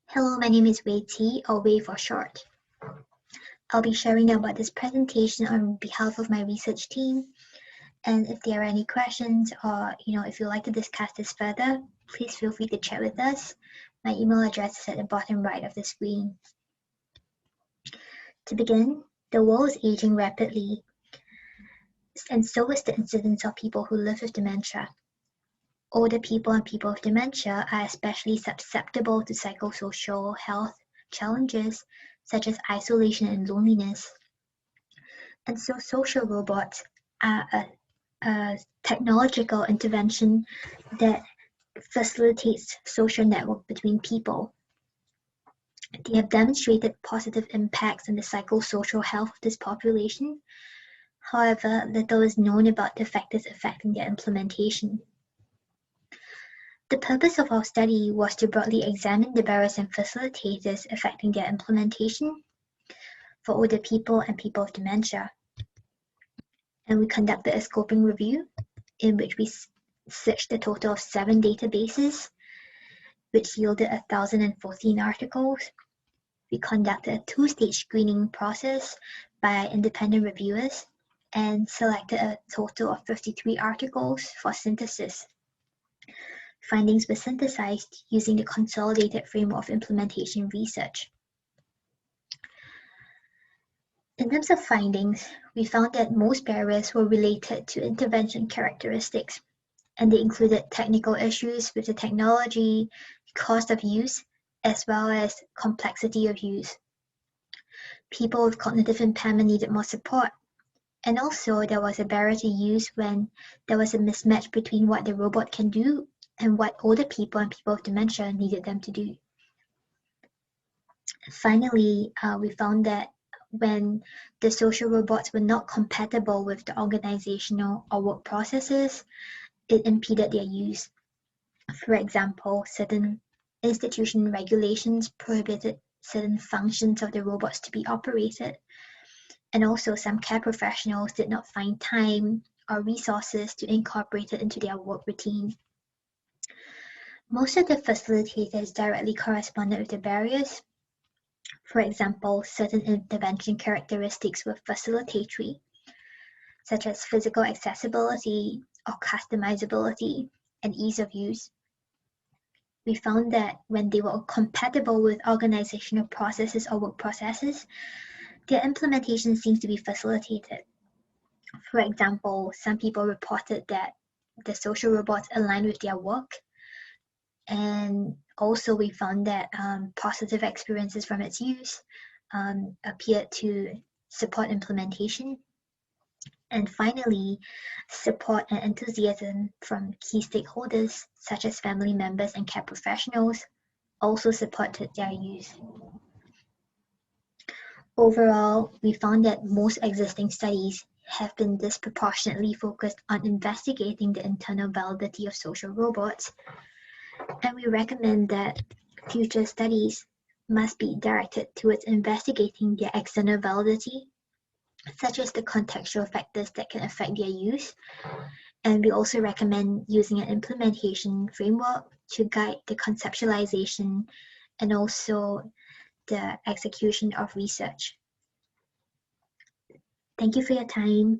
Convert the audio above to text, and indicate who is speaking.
Speaker 1: Hello, my name is Wei Qi, or Wei for short. I'll be sharing about this presentation on behalf of my research team. And if there are any questions or if you'd like to discuss this further, please feel free to chat with us. My email address is at the bottom right of the screen. To begin, the world is aging rapidly, and so is the incidence of people who live with dementia. Older people and people with dementia are especially susceptible to psychosocial health challenges such as isolation and loneliness. And so social robots are a technological intervention that facilitates social network between people. They have demonstrated positive impacts on the psychosocial health of this population. However, little is known about the factors affecting their implementation. The purpose of our study was to broadly examine the barriers and facilitators affecting their implementation for older people and people with dementia. And we conducted a scoping review in which we searched a total of 7 databases, which yielded 1,014 articles. We conducted a 2-stage screening process by independent reviewers and selected a total of 53 articles for synthesis. Findings were synthesized using the consolidated framework of implementation research. In terms of findings, we found that most barriers were related to intervention characteristics, and they included technical issues with the technology, cost of use, as well as complexity of use. People with cognitive impairment needed more support, and also there was a barrier to use when there was a mismatch between what the robot can do and what older people and people with dementia needed them to do. Finally, we found that when the social robots were not compatible with the organizational or work processes, it impeded their use. For example, certain institution regulations prohibited certain functions of the robots to be operated, and also some care professionals did not find time or resources to incorporate it into their work routine. Most of the facilitators directly corresponded with the barriers. For example, certain intervention characteristics were facilitatory, such as physical accessibility or customizability and ease of use. We found that when they were compatible with organizational processes or work processes, their implementation seems to be facilitated. For example, some people reported that the social robots aligned with their work, and also we found that positive experiences from its use appeared to support implementation. And finally, support and enthusiasm from key stakeholders, such as family members and care professionals, also supported their use. Overall, we found that most existing studies have been disproportionately focused on investigating the internal validity of social robots, and we recommend that future studies must be directed towards investigating their external validity, such as the contextual factors that can affect their use. And we also recommend using an implementation framework to guide the conceptualization and also the execution of research. Thank you for your time.